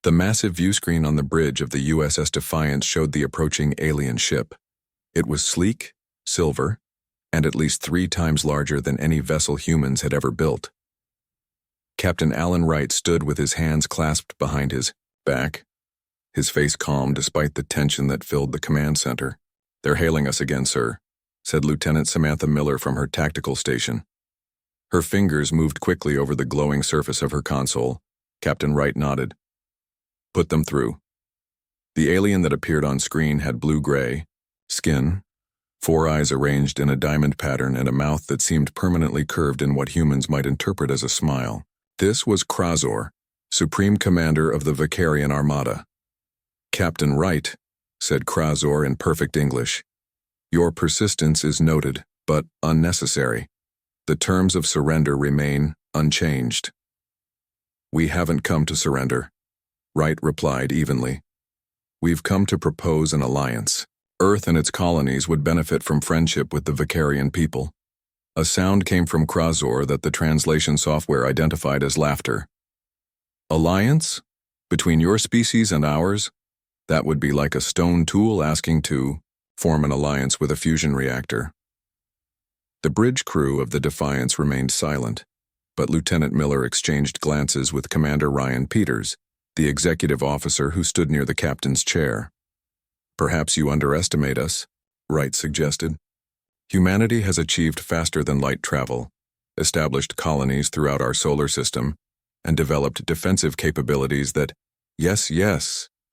The massive viewscreen on the bridge of the USS Defiance showed the approaching alien ship. It was sleek, silver, and at least 3 times larger than any vessel humans had ever built. Captain Alan Wright stood with his hands clasped behind his back, his face calm despite the tension that filled the command center. "They're hailing us again, sir," said Lieutenant Samantha Miller from her tactical station. Her fingers moved quickly over the glowing surface of her console. Captain Wright nodded. "Put them through." The alien that appeared on screen had blue-gray skin, 4 eyes arranged in a diamond pattern, and a mouth that seemed permanently curved in what humans might interpret as a smile. This was Krazor, Supreme Commander of the Vicarian Armada. "Captain Wright," said Krazor in perfect English, "your persistence is noted, but unnecessary. The terms of surrender remain unchanged." "We haven't come to surrender," Wright replied evenly. "We've come to propose an alliance. Earth and its colonies would benefit from friendship with the Vicarian people." A sound came from Krazor that the translation software identified as laughter. "Alliance? Between your species and ours? That would be like a stone tool asking to form an alliance with a fusion reactor." The bridge crew of the Defiance remained silent, but Lieutenant Miller exchanged glances with Commander Ryan Peters, the executive officer who stood near the captain's chair. "Perhaps you underestimate us," Wright suggested. "Humanity has achieved faster-than-light travel, established colonies throughout our solar system, and developed defensive capabilities that—" Yes,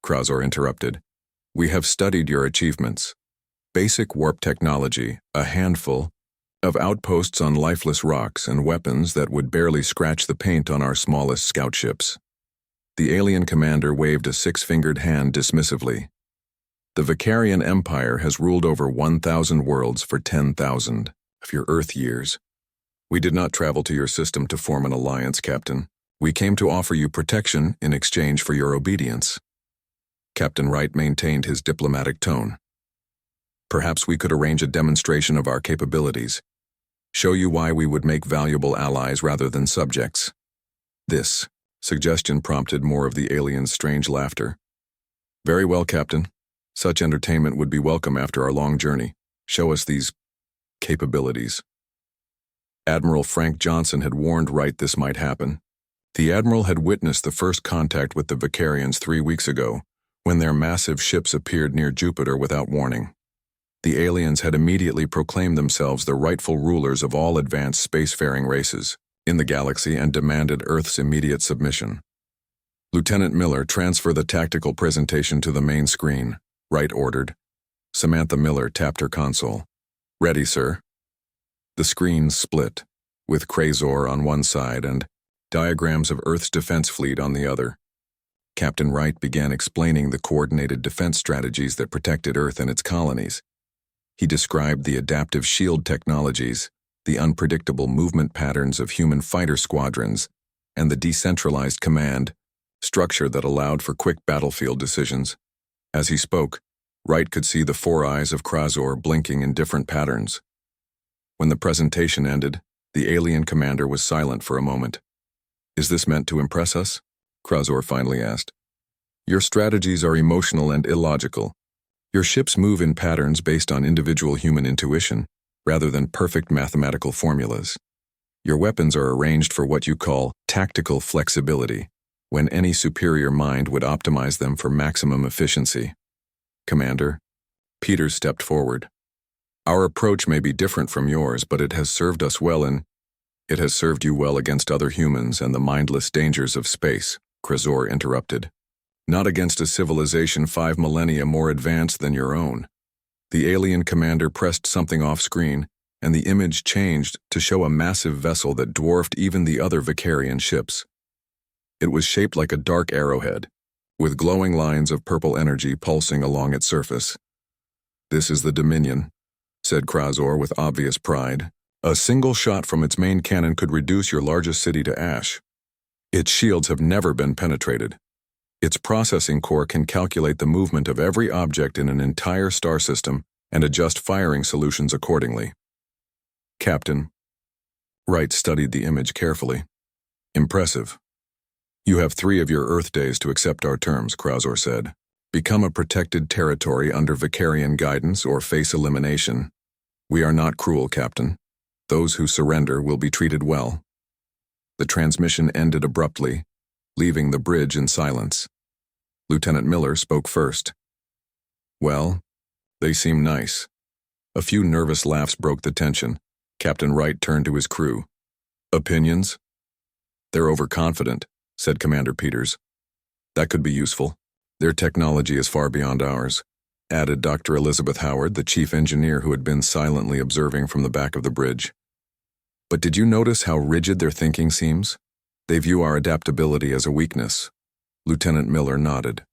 Krazor interrupted. "We have studied your achievements. Basic warp technology, a handful of outposts on lifeless rocks, and weapons that would barely scratch the paint on our smallest scout ships." The alien commander waved a 6-fingered hand dismissively. "The Vicarian Empire has ruled over 1,000 worlds for 10,000 of your Earth years. We did not travel to your system to form an alliance, Captain. We came to offer you protection in exchange for your obedience." Captain Wright maintained his diplomatic tone. "Perhaps we could arrange a demonstration of our capabilities, show you why we would make valuable allies rather than subjects." This suggestion prompted more of the alien's strange laughter. "Very well, Captain. Such entertainment would be welcome after our long journey. Show us these capabilities." Admiral Frank Johnson had warned Wright this might happen. The Admiral had witnessed the first contact with the Vicarians 3 weeks ago, when their massive ships appeared near Jupiter without warning. The aliens had immediately proclaimed themselves the rightful rulers of all advanced spacefaring races in the galaxy and demanded Earth's immediate submission. "Lieutenant Miller, transfer the tactical presentation to the main screen," Wright ordered. Samantha Miller tapped her console. "Ready, sir." The screen split, with Krazor on one side and diagrams of Earth's defense fleet on the other. Captain Wright began explaining the coordinated defense strategies that protected Earth and its colonies. He described the adaptive shield technologies, the unpredictable movement patterns of human fighter squadrons, and the decentralized command structure that allowed for quick battlefield decisions. As he spoke, Wright could see the 4 eyes of Krazor blinking in different patterns. When the presentation ended, the alien commander was silent for a moment. "Is this meant to impress us?" Krazor finally asked. "Your strategies are emotional and illogical. Your ships move in patterns based on individual human intuition, rather than perfect mathematical formulas. Your weapons are arranged for what you call tactical flexibility, when any superior mind would optimize them for maximum efficiency." "Commander," Peters stepped forward. "Our approach may be different from yours, but it has served us well It has served you well against other humans and the mindless dangers of space," Krazor interrupted. "Not against a civilization 5 millennia more advanced than your own." The alien commander pressed something off-screen, and the image changed to show a massive vessel that dwarfed even the other Vicarian ships. It was shaped like a dark arrowhead, with glowing lines of purple energy pulsing along its surface. "This is the Dominion," said Krazor with obvious pride. "A single shot from its main cannon could reduce your largest city to ash. Its shields have never been penetrated. Its processing core can calculate the movement of every object in an entire star system and adjust firing solutions accordingly." "Captain." Wright studied the image carefully. "Impressive. You have 3 of your Earth days to accept our terms, Krausor said. Become a protected territory under Vicarian guidance or face elimination. We are not cruel, Captain. Those who surrender will be treated well. The transmission ended abruptly, leaving the bridge in silence. Lieutenant Miller spoke first. Well, they seem nice. A few nervous laughs broke the tension. Captain Wright turned to his crew. Opinions? They're overconfident, said Commander Peters. That could be useful. Their technology is far beyond ours, added Dr. Elizabeth Howard, the chief engineer who had been silently observing from the back of the bridge. But did you notice how rigid their thinking seems? They view our adaptability as a weakness. Lieutenant Miller nodded.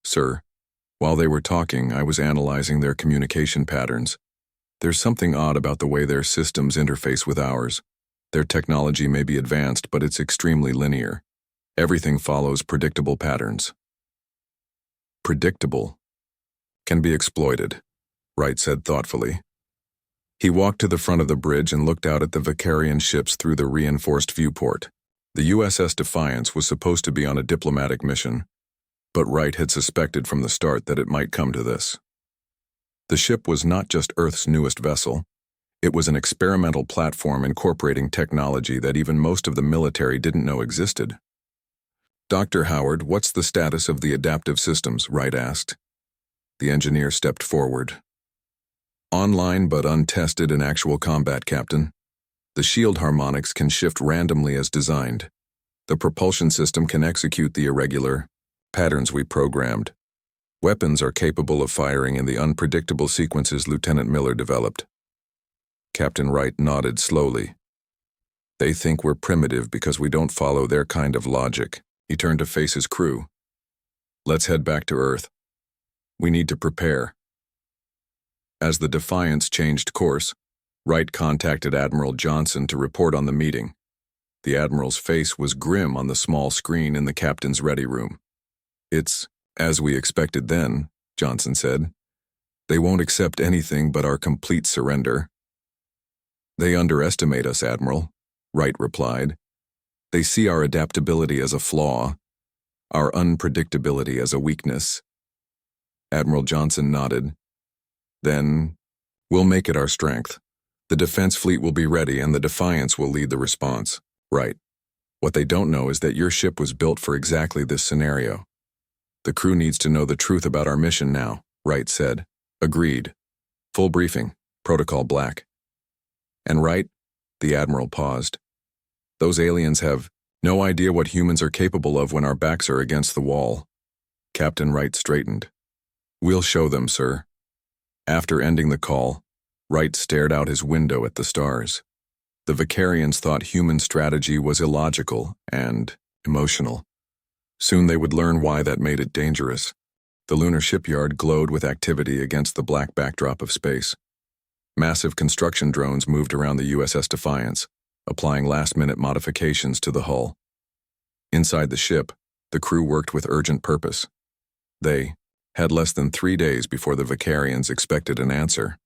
Sir, while they were talking, I was analyzing their communication patterns. There's something odd about the way their systems interface with ours. Their technology may be advanced, but it's extremely linear. Everything follows predictable patterns. Predictable. Can be exploited, Wright said thoughtfully. He walked to the front of the bridge and looked out at the Vicarian ships through the reinforced viewport. The USS Defiance was supposed to be on a diplomatic mission, but Wright had suspected from the start that it might come to this. The ship was not just Earth's newest vessel. It was an experimental platform incorporating technology that even most of the military didn't know existed. Dr. Howard, what's the status of the adaptive systems? Wright asked. The engineer stepped forward. Online but untested in actual combat, Captain. The shield harmonics can shift randomly as designed. The propulsion system can execute the irregular patterns we programmed. Weapons are capable of firing in the unpredictable sequences Lieutenant Miller developed. Captain Wright nodded slowly. They think we're primitive because we don't follow their kind of logic. He turned to face his crew. Let's head back to Earth. We need to prepare. As the Defiance changed course, Wright contacted Admiral Johnson to report on the meeting. The Admiral's face was grim on the small screen in the captain's ready room. It's as we expected then, Johnson said. They won't accept anything but our complete surrender. They underestimate us, Admiral, Wright replied. They see our adaptability as a flaw, our unpredictability as a weakness. Admiral Johnson nodded. Then, we'll make it our strength. The defense fleet will be ready and the Defiance will lead the response. Right. What they don't know is that your ship was built for exactly this scenario. The crew needs to know the truth about our mission now, Wright said. Agreed. Full briefing. Protocol Black. And Wright? The Admiral paused. Those aliens have no idea what humans are capable of when our backs are against the wall. Captain Wright straightened. We'll show them, sir. After ending the call, Wright stared out his window at the stars. The Vicarians thought human strategy was illogical and emotional. Soon they would learn why that made it dangerous. The lunar shipyard glowed with activity against the black backdrop of space. Massive construction drones moved around the USS Defiance, applying last-minute modifications to the hull. Inside the ship, the crew worked with urgent purpose. They had less than 3 days before the Vicarians expected an answer.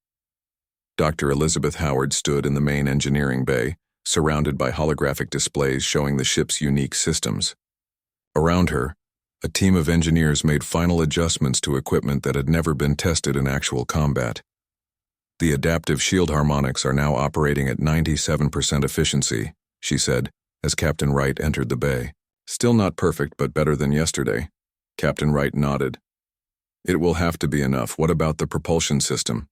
Dr. Elizabeth Howard stood in the main engineering bay, surrounded by holographic displays showing the ship's unique systems. Around her, a team of engineers made final adjustments to equipment that had never been tested in actual combat. The adaptive shield harmonics are now operating at 97% efficiency, she said, as Captain Wright entered the bay. Still not perfect, but better than yesterday. Captain Wright nodded. It will have to be enough. What about the propulsion system?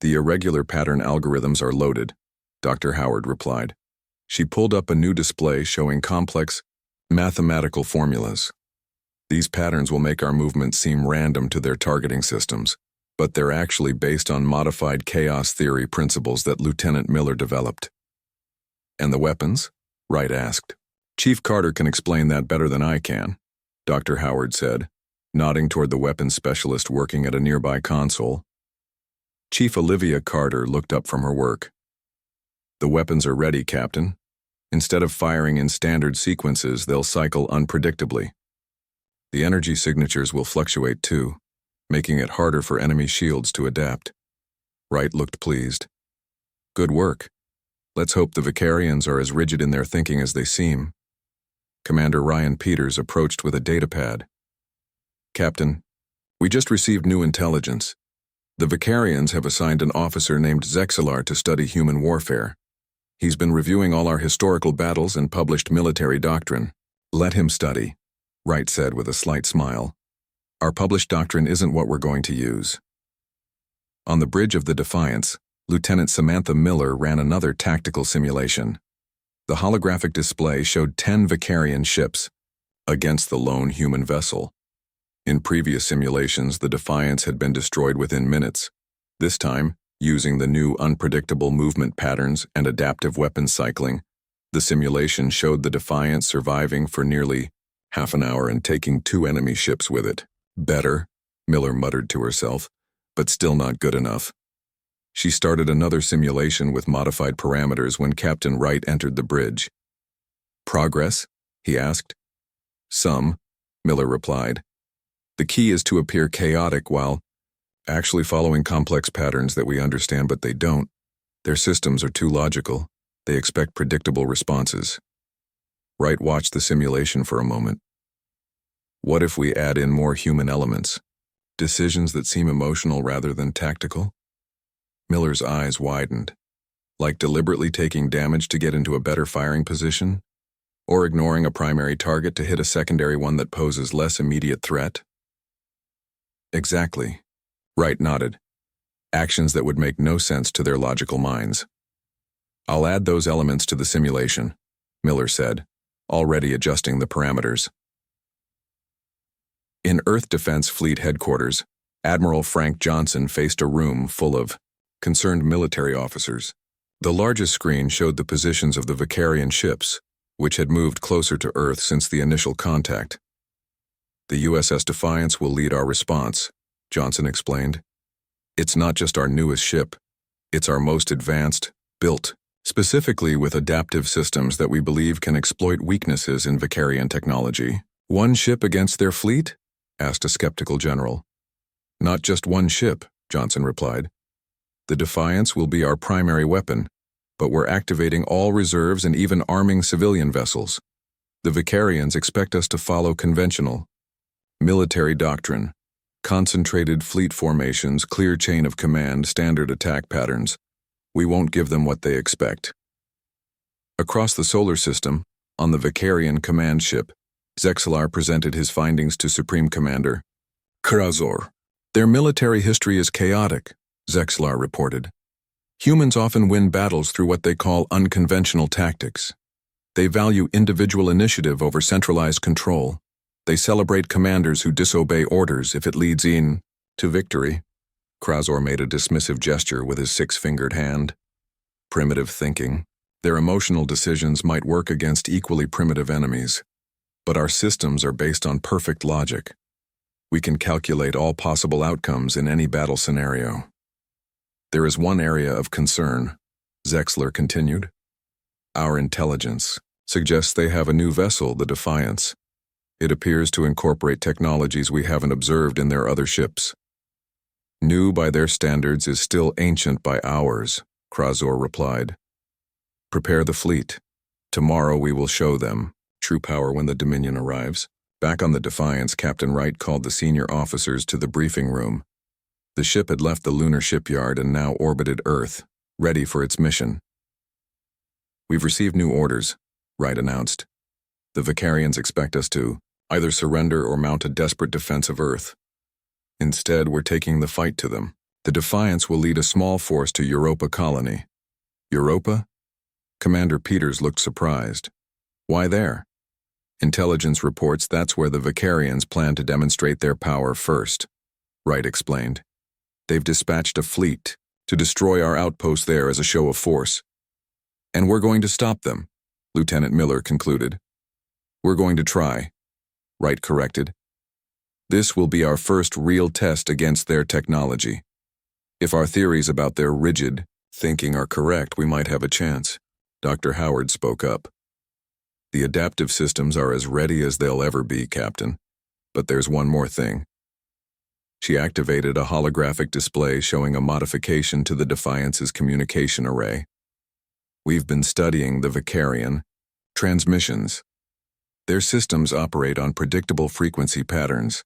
The irregular pattern algorithms are loaded, Dr. Howard replied. She pulled up a new display showing complex mathematical formulas. These patterns will make our movements seem random to their targeting systems, but they're actually based on modified chaos theory principles that Lieutenant Miller developed. And the weapons? Wright asked. Chief Carter can explain that better than I can, Dr. Howard said, nodding toward the weapons specialist working at a nearby console. Chief Olivia Carter looked up from her work. The weapons are ready, Captain. Instead of firing in standard sequences, they'll cycle unpredictably. The energy signatures will fluctuate too, making it harder for enemy shields to adapt. Wright looked pleased. Good work. Let's hope the Vicarians are as rigid in their thinking as they seem. Commander Ryan Peters approached with a datapad. "Captain, we just received new intelligence. The Vicarians have assigned an officer named Zexalar to study human warfare. He's been reviewing all our historical battles and published military doctrine." "Let him study," Wright said with a slight smile. "Our published doctrine isn't what we're going to use." On the bridge of the Defiance, Lieutenant Samantha Miller ran another tactical simulation. The holographic display showed 10 Vicarian ships against the lone human vessel. In previous simulations, the Defiance had been destroyed within minutes. This time, using the new unpredictable movement patterns and adaptive weapon cycling, the simulation showed the Defiance surviving for nearly half an hour and taking 2 enemy ships with it. "Better," Miller muttered to herself, "but still not good enough." She started another simulation with modified parameters when Captain Wright entered the bridge. "Progress?" he asked. "Some," Miller replied. "The key is to appear chaotic while actually following complex patterns that we understand, but they don't. Their systems are too logical. They expect predictable responses." Wright watched the simulation for a moment. "What if we add in more human elements? Decisions that seem emotional rather than tactical?" Miller's eyes widened. "Like deliberately taking damage to get into a better firing position? Or ignoring a primary target to hit a secondary one that poses less immediate threat?" "Exactly," Wright nodded. "Actions that would make no sense to their logical minds." "I'll add those elements to the simulation," Miller said, already adjusting the parameters. In Earth Defense Fleet Headquarters, Admiral Frank Johnson faced a room full of concerned military officers. The largest screen showed the positions of the Vicarian ships, which had moved closer to Earth since the initial contact. "The USS Defiance will lead our response," Johnson explained. "It's not just our newest ship, it's our most advanced, built specifically with adaptive systems that we believe can exploit weaknesses in Vicarian technology." "One ship against their fleet?" asked a skeptical general. "Not just one ship," Johnson replied. "The Defiance will be our primary weapon, but we're activating all reserves and even arming civilian vessels. The Vicarians expect us to follow conventional military doctrine, concentrated fleet formations, clear chain of command, standard attack patterns. We won't give them what they expect." Across the solar system, on the Vicarian command ship, Zexalar presented his findings to Supreme Commander Krazor. "Their military history is chaotic," Zexalar reported. "Humans often win battles through what they call unconventional tactics. They value individual initiative over centralized control. They celebrate commanders who disobey orders if it leads in to victory." Krazor made a dismissive gesture with his 6-fingered hand. "Primitive thinking. Their emotional decisions might work against equally primitive enemies. But our systems are based on perfect logic. We can calculate all possible outcomes in any battle scenario." "There is one area of concern," Zexalar continued. "Our intelligence suggests they have a new vessel, the Defiance. It appears to incorporate technologies we haven't observed in their other ships." "New by their standards is still ancient by ours," Krazor replied. "Prepare the fleet. Tomorrow we will show them true power when the Dominion arrives." Back on the Defiance, Captain Wright called the senior officers to the briefing room. The ship had left the lunar shipyard and now orbited Earth, ready for its mission. "We've received new orders," Wright announced. "The Vicarians expect us to either surrender or mount a desperate defense of Earth. Instead, we're taking the fight to them. The Defiance will lead a small force to Europa colony." "Europa?" Commander Peters looked surprised. "Why there?" "Intelligence reports that's where the Vicarians plan to demonstrate their power first," Wright explained. "They've dispatched a fleet to destroy our outpost there as a show of force. And we're going to stop them," Lieutenant Miller concluded. "We're going to try," Wright corrected. "This will be our first real test against their technology. If our theories about their rigid thinking are correct, we might have a chance." Dr. Howard spoke up. "The adaptive systems are as ready as they'll ever be, Captain. But there's one more thing." She activated a holographic display showing a modification to the Defiance's communication array. "We've been studying the Vicarian transmissions. Their systems operate on predictable frequency patterns.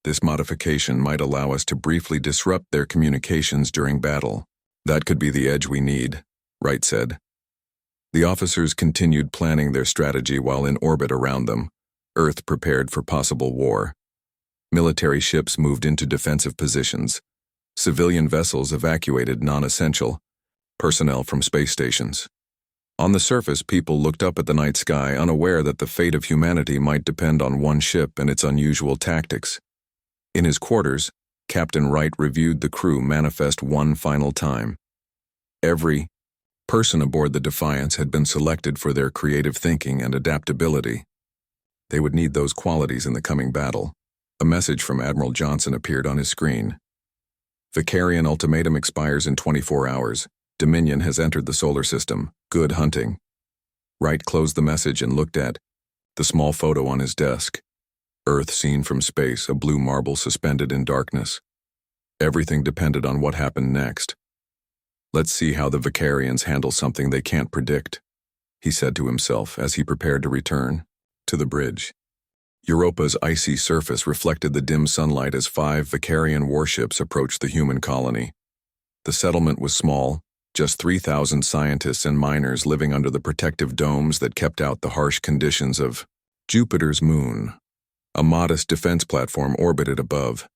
This modification might allow us to briefly disrupt their communications during battle. That could be the edge we need, Wright said. The officers continued planning their strategy while in orbit around them. Earth prepared for possible war. Military ships moved into defensive positions. Civilian vessels evacuated non-essential personnel from space stations. On the surface, people looked up at the night sky, unaware that the fate of humanity might depend on one ship and its unusual tactics. In his quarters, Captain Wright reviewed the crew manifest one final time. Every person aboard the Defiance had been selected for their creative thinking and adaptability. They would need those qualities in the coming battle. A message from Admiral Johnson appeared on his screen. Vicarian ultimatum expires in 24 hours. Dominion has entered the solar system. Good hunting. Wright closed the message and looked at the small photo on his desk. Earth seen from space, a blue marble suspended in darkness. Everything depended on what happened next. Let's see how the Vicarians handle something they can't predict, he said to himself as he prepared to return to the bridge. Europa's icy surface reflected the dim sunlight as 5 Vicarian warships approached the human colony. The settlement was small, just 3,000 scientists and miners living under the protective domes that kept out the harsh conditions of Jupiter's moon. A modest defense platform orbited above,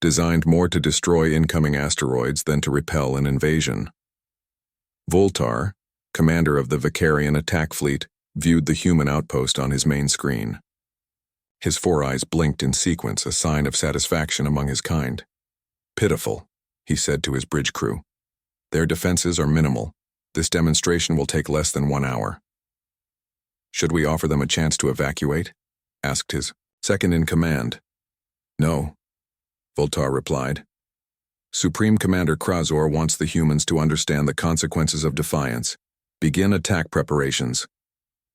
designed more to destroy incoming asteroids than to repel an invasion. Voltar, commander of the Vicarian attack fleet, viewed the human outpost on his main screen. His 4 eyes blinked in sequence, a sign of satisfaction among his kind. Pitiful, he said to his bridge crew. Their defenses are minimal. This demonstration will take less than 1 hour. Should we offer them a chance to evacuate? Asked his second-in-command. No, Voltar replied. Supreme Commander Krasor wants the humans to understand the consequences of defiance. Begin attack preparations.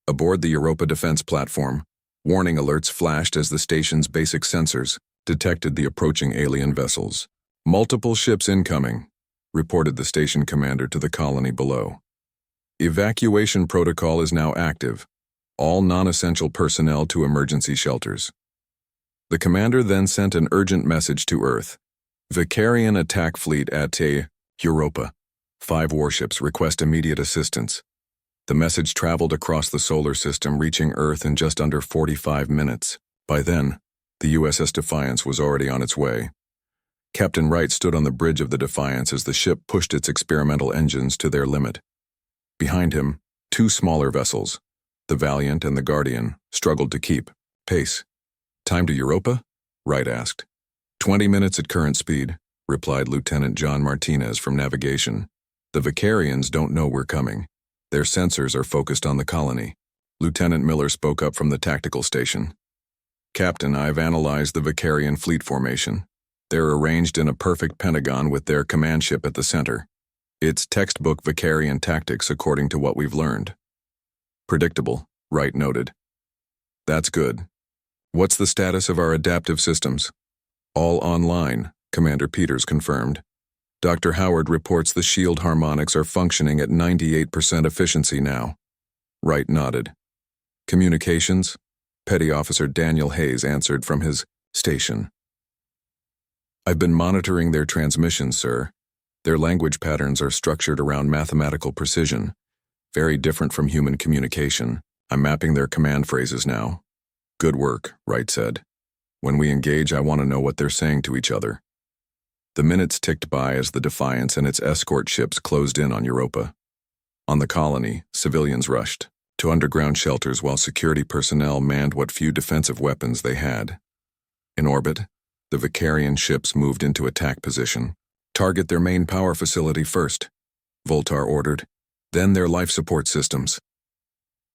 Aboard the Europa defense platform, warning alerts flashed as the station's basic sensors detected the approaching alien vessels. Multiple ships incoming, reported the station commander to the colony below. Evacuation protocol is now active. All non-essential personnel to emergency shelters. The commander then sent an urgent message to Earth. Vicarian attack fleet at Europa. 5 warships request immediate assistance. The message traveled across the solar system, reaching Earth in just under 45 minutes. By then, the USS Defiance was already on its way. Captain Wright stood on the bridge of the Defiance as the ship pushed its experimental engines to their limit. Behind him, 2 smaller vessels, the Valiant and the Guardian, struggled to keep pace. Time to Europa? Wright asked. 20 minutes at current speed, replied Lieutenant John Martinez from navigation. The Vicarians don't know we're coming. Their sensors are focused on the colony. Lieutenant Miller spoke up from the tactical station. Captain, I've analyzed the Vicarian fleet formation. They're arranged in a perfect pentagon with their command ship at the center. It's textbook Vicarian tactics according to what we've learned. Predictable, Wright noted. That's good. What's the status of our adaptive systems? All online, Commander Peters confirmed. Dr. Howard reports the shield harmonics are functioning at 98% efficiency now. Wright nodded. Communications? Petty Officer Daniel Hayes answered from his station. I've been monitoring their transmissions, sir. Their language patterns are structured around mathematical precision, very different from human communication. I'm mapping their command phrases now. Good work, Wright said. When we engage, I want to know what they're saying to each other. The minutes ticked by as the Defiance and its escort ships closed in on Europa. On the colony, civilians rushed to underground shelters while security personnel manned what few defensive weapons they had. In orbit, the Vicarian ships moved into attack position. Target their main power facility first, Voltar ordered, then their life support systems.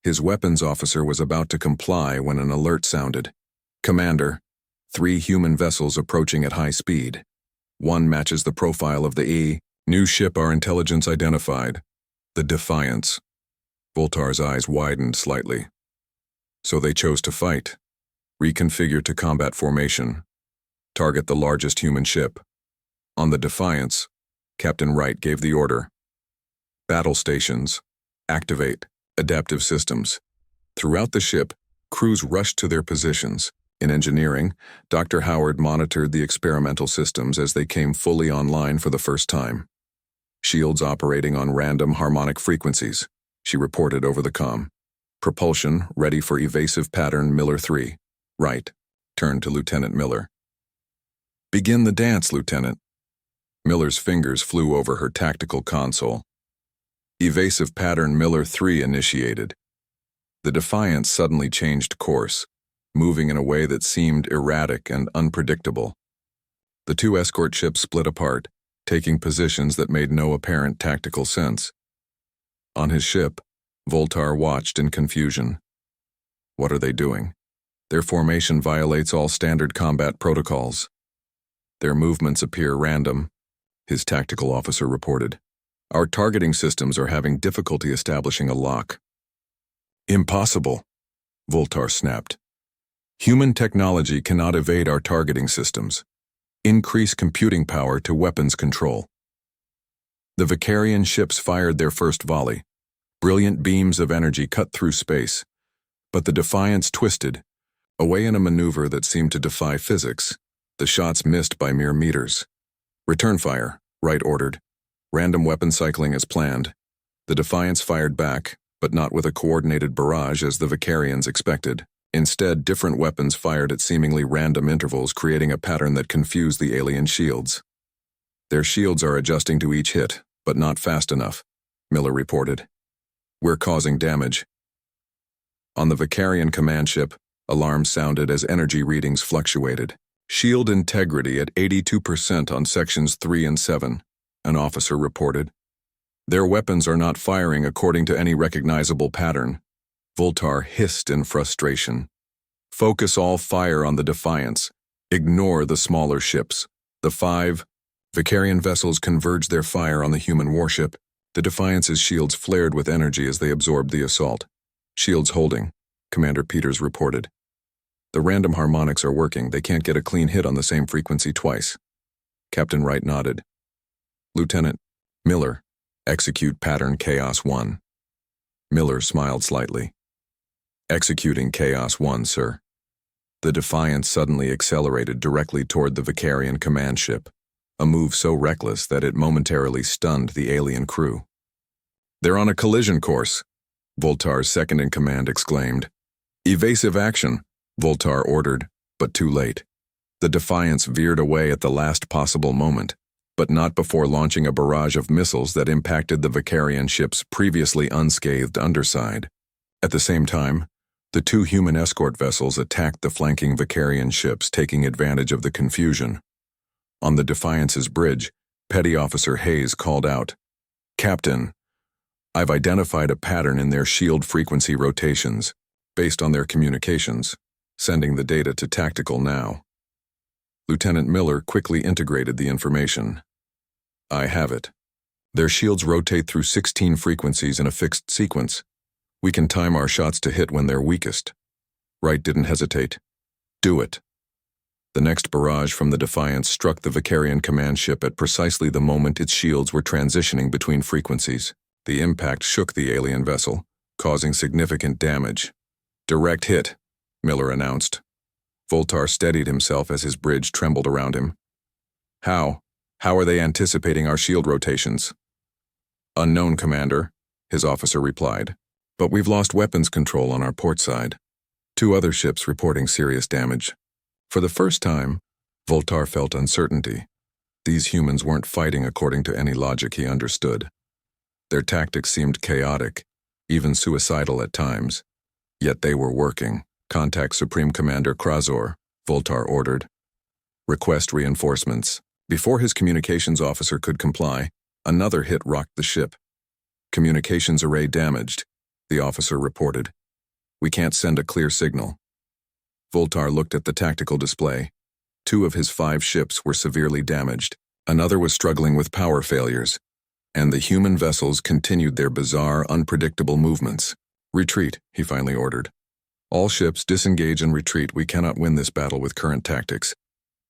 His weapons officer was about to comply when an alert sounded. Commander, 3 human vessels approaching at high speed. One matches the profile of the new ship our intelligence identified, the Defiance. Voltar's eyes widened slightly. So they chose to fight. Reconfigure to combat formation. Target the largest human ship. On the Defiance, Captain Wright gave the order. Battle stations. Activate adaptive systems. Throughout the ship, Crews rushed to their positions. In engineering, Dr. Howard monitored the experimental systems as they came fully online for the first time. Shields operating on random harmonic frequencies, she reported over the comm. Propulsion ready for evasive pattern Miller 3. Right. Turned to Lieutenant Miller. Begin the dance, Lieutenant. Miller's fingers flew over her tactical console. Evasive pattern Miller 3 initiated. The Defiance suddenly changed course, moving in a way that seemed erratic and unpredictable. The two escort ships split apart, taking positions that made no apparent tactical sense. On his ship, Voltar watched in confusion. What are they doing? Their formation violates all standard combat protocols. Their movements appear random, his tactical officer reported. Our targeting systems are having difficulty establishing a lock. Impossible, Voltar snapped. Human technology cannot evade our targeting systems. Increase computing power to weapons control. The Vicarian ships fired their first volley. Brilliant beams of energy cut through space, but the Defiance twisted, away in a maneuver that seemed to defy physics. The shots missed by mere meters. Return fire, Wright ordered. Random weapon cycling as planned. The Defiance fired back, but not with a coordinated barrage as the Vicarians expected. Instead, different weapons fired at seemingly random intervals, creating a pattern that confused the alien shields. Their shields are adjusting to each hit, but not fast enough, Miller reported. We're causing damage. On the Vicarian command ship, alarms sounded as energy readings fluctuated. Shield integrity at 82% on sections 3 and 7, an officer reported. Their weapons are not firing according to any recognizable pattern. Voltar hissed in frustration. Focus all fire on the Defiance. Ignore the smaller ships. The 5 Vicarian vessels converged their fire on the human warship. The Defiance's shields flared with energy as they absorbed the assault. Shields holding, Commander Peters reported. The random harmonics are working. They can't get a clean hit on the same frequency twice. Captain Wright nodded. Lieutenant Miller, execute pattern Chaos 1. Miller smiled slightly. Executing Chaos 1, sir. The Defiance suddenly accelerated directly toward the Vicarian command ship, a move so reckless that it momentarily stunned the alien crew. They're on a collision course, Voltar's second-in-command exclaimed. Evasive action, Voltar ordered, but too late. The Defiance veered away at the last possible moment, but not before launching a barrage of missiles that impacted the Vicarian ship's previously unscathed underside. At the same time, the two human escort vessels attacked the flanking Vicarian ships, taking advantage of the confusion. On the Defiance's bridge, Petty Officer Hayes called out, Captain, I've identified a pattern in their shield frequency rotations, based on their communications, sending the data to Tactical now. Lieutenant Miller quickly integrated the information. I have it. Their shields rotate through 16 frequencies in a fixed sequence. We can time our shots to hit when they're weakest. Wright didn't hesitate. Do it. The next barrage from the Defiance struck the Vicarian command ship at precisely the moment its shields were transitioning between frequencies. The impact shook the alien vessel, causing significant damage. Direct hit, Miller announced. Voltar steadied himself as his bridge trembled around him. How are they anticipating our shield rotations? Unknown, Commander, his officer replied. But we've lost weapons control on our port side. 2 other ships reporting serious damage. For the first time, Voltar felt uncertainty. These humans weren't fighting according to any logic he understood. Their tactics seemed chaotic, even suicidal at times. Yet they were working. Contact Supreme Commander Krazor, Voltar ordered. Request reinforcements. Before his communications officer could comply, another hit rocked the ship. Communications array damaged, the officer reported. We can't send a clear signal. Voltar looked at the tactical display. 2 of his 5 ships were severely damaged. Another was struggling with power failures. And the human vessels continued their bizarre, unpredictable movements. Retreat, he finally ordered. All ships disengage and retreat. We cannot win this battle with current tactics.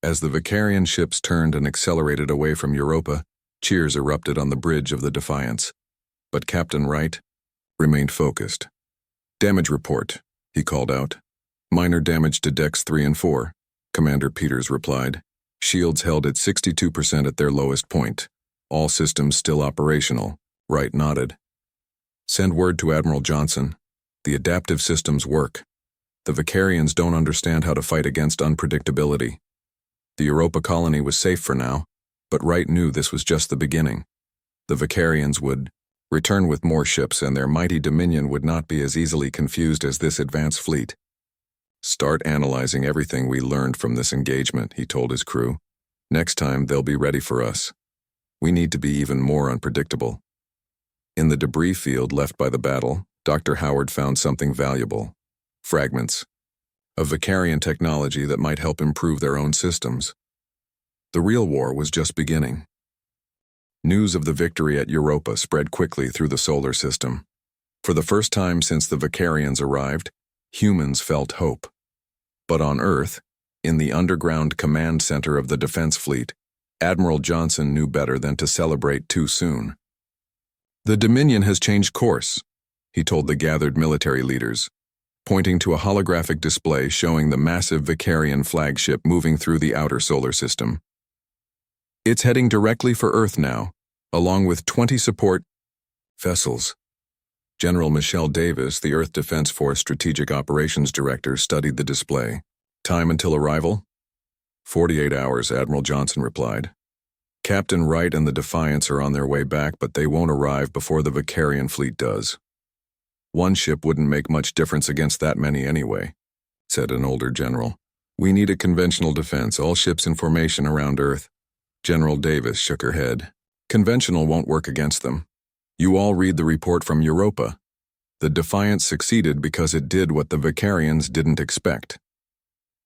As the Vicarian ships turned and accelerated away from Europa, cheers erupted on the bridge of the Defiance. But Captain Wright remained focused. Damage report, he called out. Minor damage to decks 3 and 4, Commander Peters replied. Shields held at 62% at their lowest point. All systems still operational. Wright nodded. Send word to Admiral Johnson. The adaptive systems work. The Vicarians don't understand how to fight against unpredictability. The Europa colony was safe for now, but Wright knew this was just the beginning. The Vicarians would return with more ships, and their mighty dominion would not be as easily confused as this advanced fleet. Start analyzing everything we learned from this engagement, he told his crew. Next time, they'll be ready for us. We need to be even more unpredictable. In the debris field left by the battle, Dr. Howard found something valuable. Fragments of Vicarian technology that might help improve their own systems. The real war was just beginning. News of the victory at Europa spread quickly through the solar system. For the first time since the Vicarians arrived, humans felt hope. But on Earth, in the underground command center of the Defense Fleet, Admiral Johnson knew better than to celebrate too soon. The Dominion has changed course, he told the gathered military leaders, pointing to a holographic display showing the massive Vicarian flagship moving through the outer solar system. It's heading directly for Earth now, along with 20 support vessels. General Michelle Davis, the Earth Defense Force Strategic Operations Director, studied the display. Time until arrival? 48 hours, Admiral Johnson replied. Captain Wright and the Defiance are on their way back, but they won't arrive before the Vicarian fleet does. One ship wouldn't make much difference against that many anyway, said an older general. We need a conventional defense, all ships in formation around Earth. General Davis shook her head. Conventional won't work against them. You all read the report from Europa. The Defiance succeeded because it did what the Vicarians didn't expect.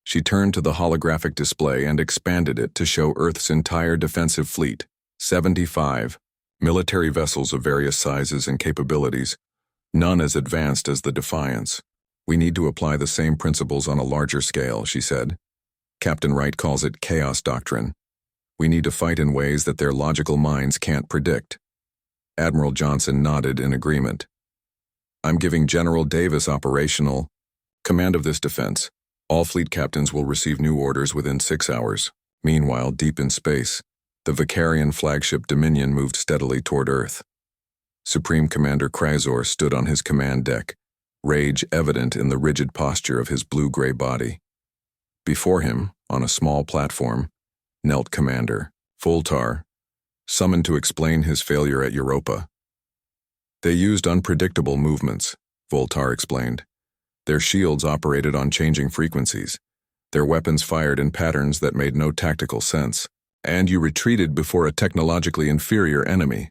She turned to the holographic display and expanded it to show Earth's entire defensive fleet, 75 military vessels of various sizes and capabilities, none as advanced as the Defiance. We need to apply the same principles on a larger scale, she said. Captain Wright calls it chaos doctrine. We need to fight in ways that their logical minds can't predict. Admiral Johnson nodded in agreement. I'm giving General Davis operational command of this defense. All fleet captains will receive new orders within 6 hours. Meanwhile, deep in space, the Vicarian flagship Dominion moved steadily toward Earth. Supreme Commander Krasor stood on his command deck, rage evident in the rigid posture of his blue-gray body. Before him, on a small platform, knelt Commander Voltar, summoned to explain his failure at Europa. They used unpredictable movements, Voltar explained. Their shields operated on changing frequencies. Their weapons fired in patterns that made no tactical sense. And you retreated before a technologically inferior enemy,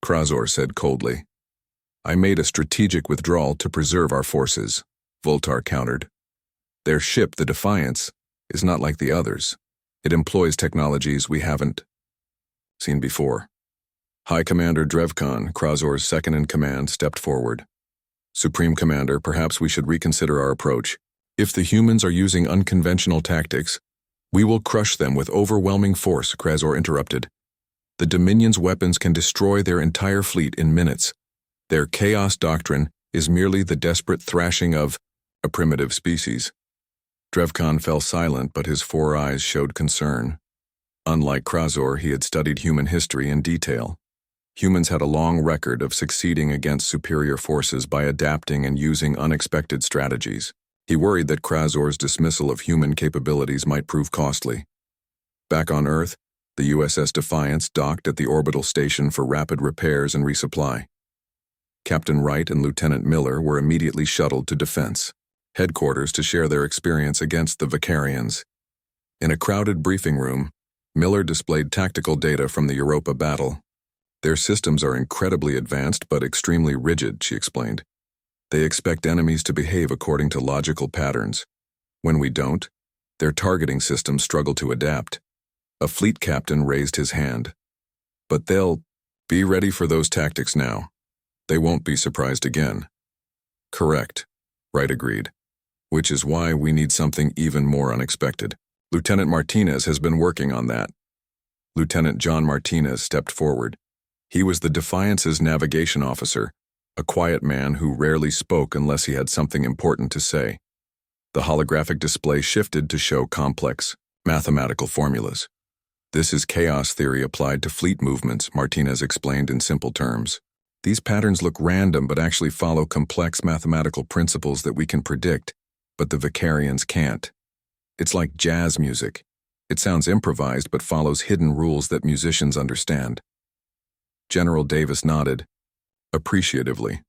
Krasor said coldly. I made a strategic withdrawal to preserve our forces, Voltar countered. Their ship, the Defiance, is not like the others. It employs technologies we haven't seen before. High Commander Drevkon, Krasor's second-in-command, stepped forward. Supreme Commander, perhaps we should reconsider our approach. If the humans are using unconventional tactics, we will crush them with overwhelming force, Krasor interrupted. The Dominion's weapons can destroy their entire fleet in minutes. Their chaos doctrine is merely the desperate thrashing of a primitive species. Drevkon fell silent, but his 4 eyes showed concern. Unlike Krasor, he had studied human history in detail. Humans had a long record of succeeding against superior forces by adapting and using unexpected strategies. He worried that Krasor's dismissal of human capabilities might prove costly. Back on Earth, the USS Defiance docked at the orbital station for rapid repairs and resupply. Captain Wright and Lieutenant Miller were immediately shuttled to Defense headquarters to share their experience against the Vicarians. In a crowded briefing room, Miller displayed tactical data from the Europa battle. Their systems are incredibly advanced but extremely rigid, she explained. They expect enemies to behave according to logical patterns. When we don't, their targeting systems struggle to adapt. A fleet captain raised his hand. But they'll be ready for those tactics now. They won't be surprised again. Correct, Wright agreed. Which is why we need something even more unexpected. Lieutenant Martinez has been working on that. Lieutenant John Martinez stepped forward. He was the Defiance's navigation officer, a quiet man who rarely spoke unless he had something important to say. The holographic display shifted to show complex, mathematical formulas. This is chaos theory applied to fleet movements, Martinez explained in simple terms. These patterns look random but actually follow complex mathematical principles that we can predict, but the Vicarians can't. It's like jazz music. It sounds improvised but follows hidden rules that musicians understand. General Davis nodded, appreciatively.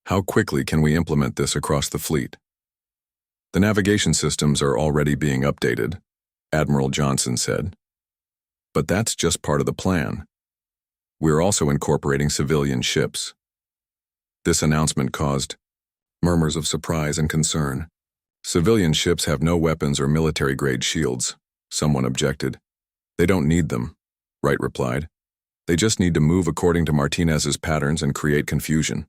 How quickly can we implement this across the fleet? The navigation systems are already being updated, Admiral Johnson said. But that's just part of the plan. We're also incorporating civilian ships. This announcement caused murmurs of surprise and concern. Civilian ships have no weapons or military-grade shields, someone objected. They don't need them, Wright replied. They just need to move according to Martinez's patterns and create confusion.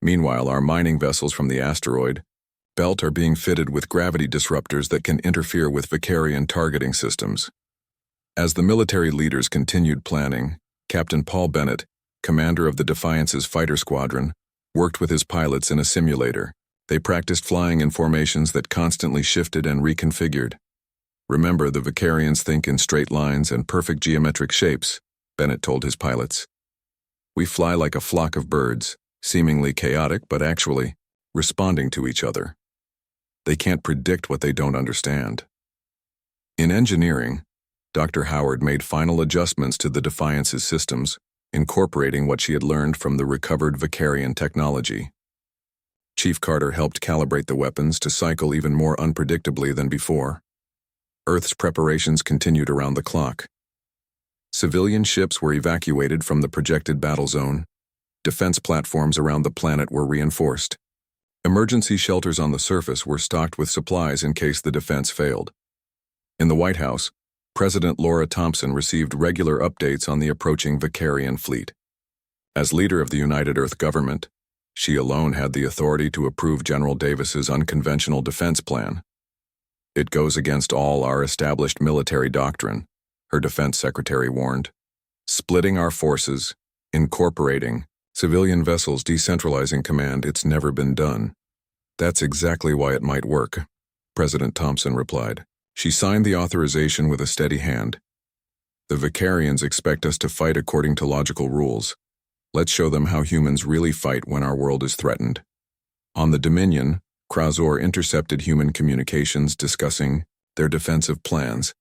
Meanwhile, our mining vessels from the asteroid belt are being fitted with gravity disruptors that can interfere with Vicarian targeting systems. As the military leaders continued planning, Captain Paul Bennett, commander of the Defiance's fighter squadron, worked with his pilots in a simulator. They practiced flying in formations that constantly shifted and reconfigured. Remember, the Vicarians think in straight lines and perfect geometric shapes, Bennett told his pilots. We fly like a flock of birds, seemingly chaotic but actually responding to each other. They can't predict what they don't understand. In engineering, Dr. Howard made final adjustments to the Defiance's systems, incorporating what she had learned from the recovered Vicarian technology. Chief Carter helped calibrate the weapons to cycle even more unpredictably than before. Earth's preparations continued around the clock. Civilian ships were evacuated from the projected battle zone. Defense platforms around the planet were reinforced. Emergency shelters on the surface were stocked with supplies in case the defense failed. In the White House, President Laura Thompson received regular updates on the approaching Vicarian fleet. As leader of the United Earth government, she alone had the authority to approve General Davis's unconventional defense plan. It goes against all our established military doctrine, her defense secretary warned. Splitting our forces, incorporating civilian vessels, decentralizing command, it's never been done. That's exactly why it might work, President Thompson replied. She signed the authorization with a steady hand. The Vicarians expect us to fight according to logical rules. Let's show them how humans really fight when our world is threatened. On the Dominion, Krasor intercepted human communications discussing their defensive plans.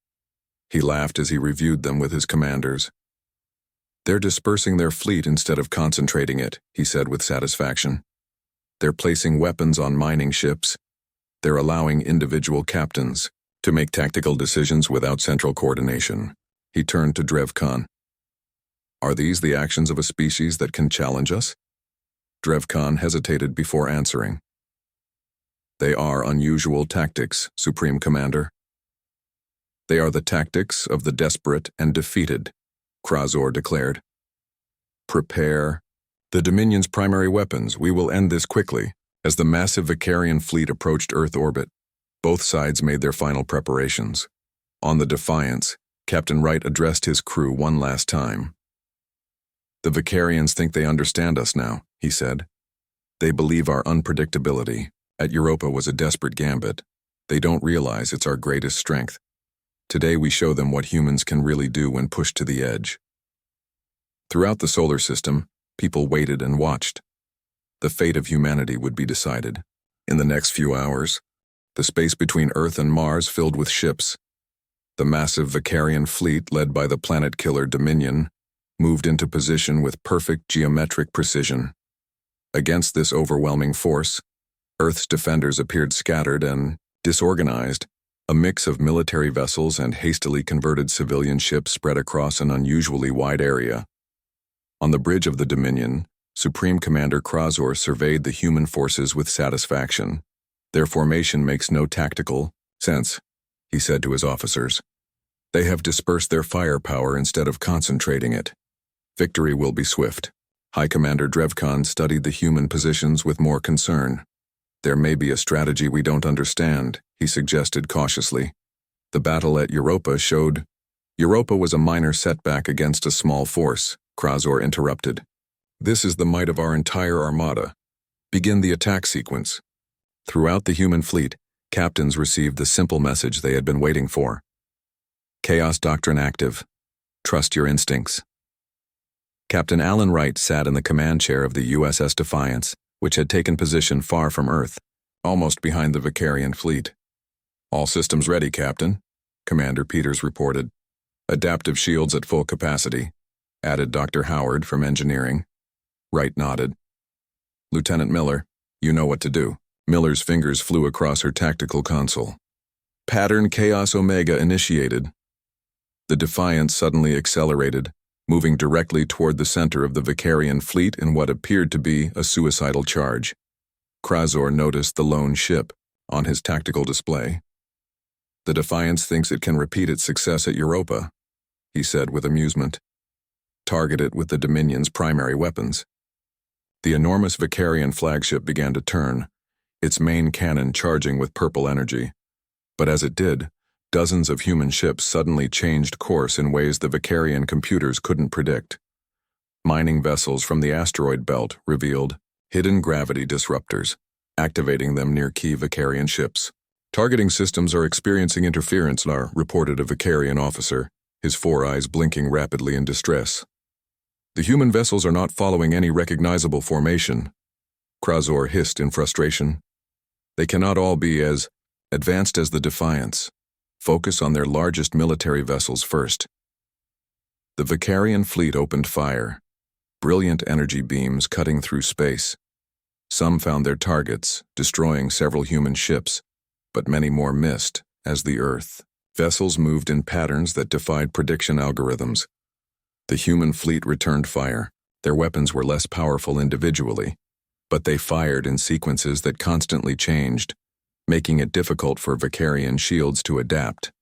He laughed as he reviewed them with his commanders. They're dispersing their fleet instead of concentrating it, he said with satisfaction. They're placing weapons on mining ships. They're allowing individual captains to make tactical decisions without central coordination. He turned to Drev Khan. Are these the actions of a species that can challenge us? Drev Khan hesitated before answering. They are unusual tactics, Supreme Commander. They are the tactics of the desperate and defeated, Krasor declared. Prepare the Dominion's primary weapons. We will end this quickly. As the massive Vicarian fleet approached Earth orbit, both sides made their final preparations. On the Defiance, Captain Wright addressed his crew one last time. The Vicarians think they understand us now, he said. They believe our unpredictability at Europa was a desperate gambit. They don't realize it's our greatest strength. Today we show them what humans can really do when pushed to the edge. Throughout the solar system, people waited and watched. The fate of humanity would be decided. In the next few hours, the space between Earth and Mars filled with ships. The massive Vicarian fleet, led by the planet-killer Dominion, moved into position with perfect geometric precision. Against this overwhelming force, Earth's defenders appeared scattered and disorganized. A mix of military vessels and hastily converted civilian ships spread across an unusually wide area. On the bridge of the Dominion, Supreme Commander Krasor surveyed the human forces with satisfaction. Their formation makes no tactical sense, he said to his officers. They have dispersed their firepower instead of concentrating it. Victory will be swift. High Commander Drev Khan studied the human positions with more concern. There may be a strategy we don't understand, he suggested cautiously. The battle at Europa showed. Europa was a minor setback against a small force, Krasor interrupted. This is the might of our entire armada. Begin the attack sequence. Throughout the human fleet, captains received the simple message they had been waiting for. Chaos Doctrine active. Trust your instincts. Captain Alan Wright sat in the command chair of the USS Defiance, which had taken position far from Earth, almost behind the Vicarian fleet. All systems ready, Captain, Commander Peters reported. Adaptive shields at full capacity, added Dr. Howard from engineering. Wright nodded. Lieutenant Miller, you know what to do. Miller's fingers flew across her tactical console. Pattern Chaos Omega initiated. The Defiance suddenly accelerated, moving directly toward the center of the Vicarian fleet in what appeared to be a suicidal charge. Krazor noticed the lone ship on his tactical display. The Defiance thinks it can repeat its success at Europa, he said with amusement. Target it with the Dominion's primary weapons. The enormous Vicarian flagship began to turn, its main cannon charging with purple energy. But as it did, dozens of human ships suddenly changed course in ways the Vicarian computers couldn't predict. Mining vessels from the asteroid belt revealed hidden gravity disruptors, activating them near key Vicarian ships. Targeting systems are experiencing interference, reported a Vicarian officer, his four eyes blinking rapidly in distress. The human vessels are not following any recognizable formation, Krazor hissed in frustration. They cannot all be as advanced as the Defiance. Focus on their largest military vessels first. The Vicarian fleet opened fire, brilliant energy beams cutting through space. Some found their targets, destroying several human ships, but many more missed, as the Earth. Vessels moved in patterns that defied prediction algorithms. The human fleet returned fire. Their weapons were less powerful individually, but they fired in sequences that constantly changed, making it difficult for Vicarian shields to adapt.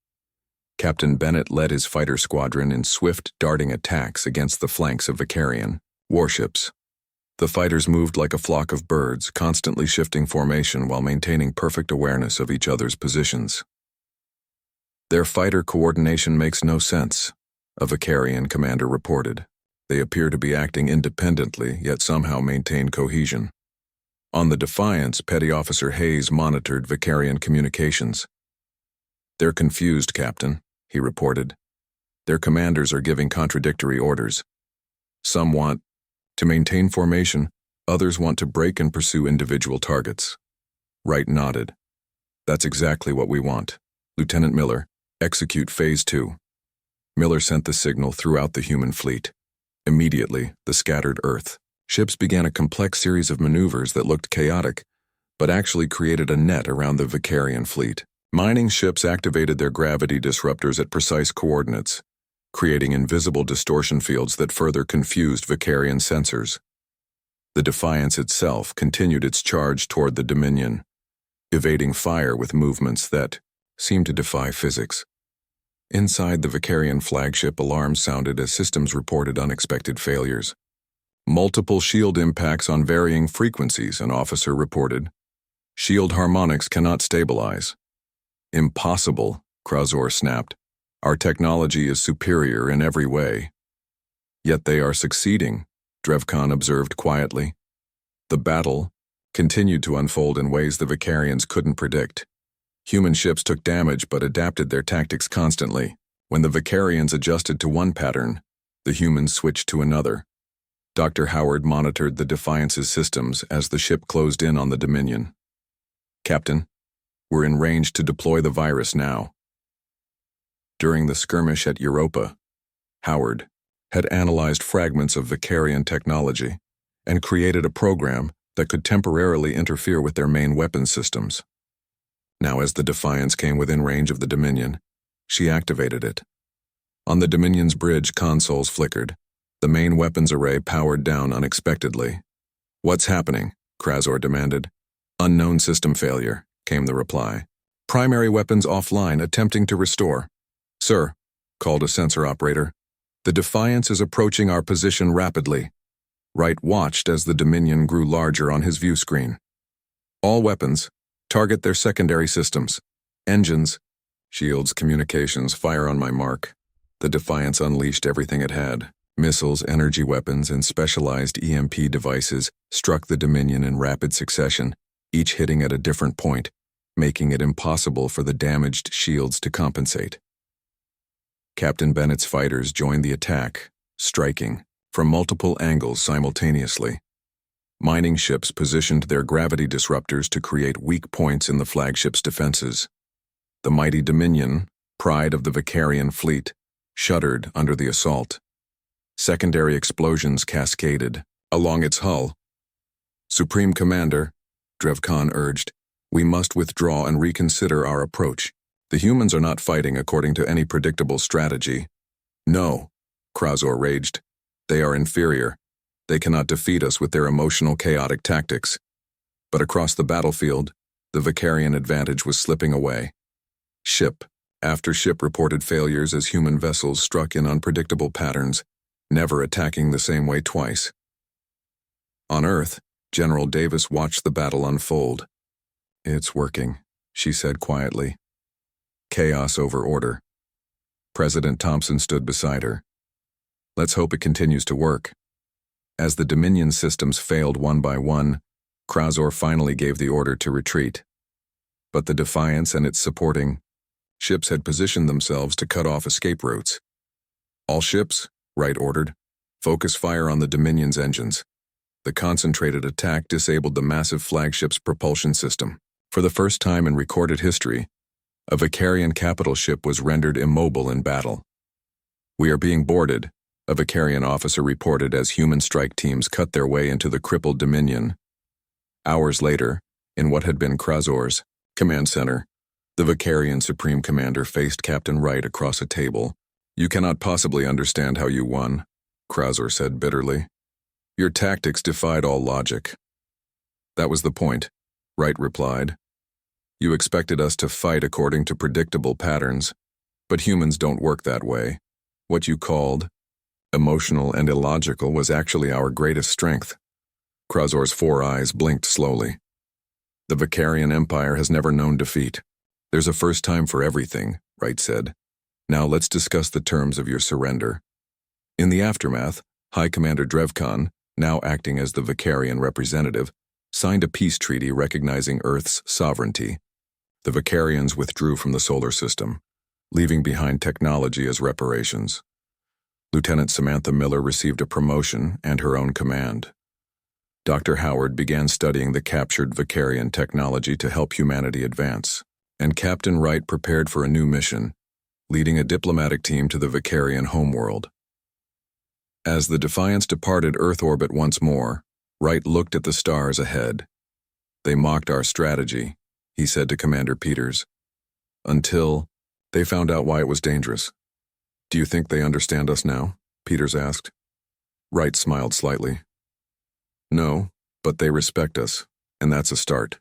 Captain Bennett led his fighter squadron in swift, darting attacks against the flanks of Vicarian warships. The fighters moved like a flock of birds, constantly shifting formation while maintaining perfect awareness of each other's positions. Their fighter coordination makes no sense, a Vicarian commander reported. They appear to be acting independently, yet somehow maintain cohesion. On the Defiance, Petty Officer Hayes monitored Vicarian communications. They're confused, Captain, he reported. Their commanders are giving contradictory orders. Some want to maintain formation, others want to break and pursue individual targets. Wright nodded. That's exactly what we want. Lieutenant Miller, execute Phase 2. Miller sent the signal throughout the human fleet. Immediately, the scattered Earth. Ships began a complex series of maneuvers that looked chaotic, but actually created a net around the Vicarian fleet. Mining ships activated their gravity disruptors at precise coordinates, creating invisible distortion fields that further confused Vicarian sensors. The Defiance itself continued its charge toward the Dominion, evading fire with movements that seemed to defy physics. Inside the Vicarian flagship, alarms sounded as systems reported unexpected failures. Multiple shield impacts on varying frequencies, an officer reported. Shield harmonics cannot stabilize. Impossible, Krazor snapped. Our technology is superior in every way. Yet they are succeeding, Drevkon observed quietly. The battle continued to unfold in ways the Vicarians couldn't predict. Human ships took damage but adapted their tactics constantly. When the Vicarians adjusted to one pattern, the humans switched to another. Dr. Howard monitored the Defiance's systems as the ship closed in on the Dominion. Captain, we're in range to deploy the virus now. During the skirmish at Europa, Howard had analyzed fragments of Vicarian technology and created a program that could temporarily interfere with their main weapons systems. Now, as the Defiance came within range of the Dominion, she activated it. On the Dominion's bridge, consoles flickered. The main weapons array powered down unexpectedly. What's happening? Krazor demanded. Unknown system failure, came the reply. Primary weapons offline, attempting to restore. Sir, called a sensor operator. The Defiance is approaching our position rapidly. Wright watched as the Dominion grew larger on his view screen. All weapons, target their secondary systems. Engines, shields, communications, fire on my mark. The Defiance unleashed everything it had. Missiles, energy weapons, and specialized EMP devices struck the Dominion in rapid succession, each hitting at a different point, making it impossible for the damaged shields to compensate. Captain Bennett's fighters joined the attack, striking from multiple angles simultaneously. Mining ships positioned their gravity disruptors to create weak points in the flagship's defenses. The mighty Dominion, pride of the Vicarian fleet, shuddered under the assault. Secondary explosions cascaded along its hull. "Supreme Commander," Drevkan urged, "we must withdraw and reconsider our approach. The humans are not fighting according to any predictable strategy." "No," Krasor raged. "They are inferior. They cannot defeat us with their emotional, chaotic tactics." But across the battlefield, the Vicarian advantage was slipping away. Ship after ship reported failures as human vessels struck in unpredictable patterns, never attacking the same way twice. On Earth, General Davis watched the battle unfold. "It's working," she said quietly. Chaos over order. President Thompson stood beside her. "Let's hope it continues to work." As the Dominion systems failed one by one, Krasor finally gave the order to retreat. But the Defiance and its supporting ships had positioned themselves to cut off escape routes. "All ships," Wright ordered, "focus fire on the Dominion's engines." The concentrated attack disabled the massive flagship's propulsion system. For the first time in recorded history, a Vicarian capital ship was rendered immobile in battle. "We are being boarded," a Vicarian officer reported as human strike teams cut their way into the crippled Dominion. Hours later, in what had been Krasor's command center, the Vicarian Supreme Commander faced Captain Wright across a table. "You cannot possibly understand how you won," Krasor said bitterly. "Your tactics defied all logic." "That was the point," Wright replied. "You expected us to fight according to predictable patterns, but humans don't work that way. What you called emotional and illogical was actually our greatest strength." Krasor's four eyes blinked slowly. "The Vicarian Empire has never known defeat. There's a first time for everything," Wright said. "Now let's discuss the terms of your surrender." In the aftermath, High Commander Drevkan, now acting as the Vicarian representative, signed a peace treaty recognizing Earth's sovereignty. The Vicarians withdrew from the solar system, leaving behind technology as reparations. Lieutenant Samantha Miller received a promotion and her own command. Dr. Howard began studying the captured Vicarian technology to help humanity advance, and Captain Wright prepared for a new mission, leading a diplomatic team to the Vicarian homeworld. As the Defiance departed Earth orbit once more, Wright looked at the stars ahead. "They mocked our strategy," he said to Commander Peters, "until they found out why it was dangerous." "Do you think they understand us now?" Peters asked. Wright smiled slightly. "No, but they respect us, and that's a start."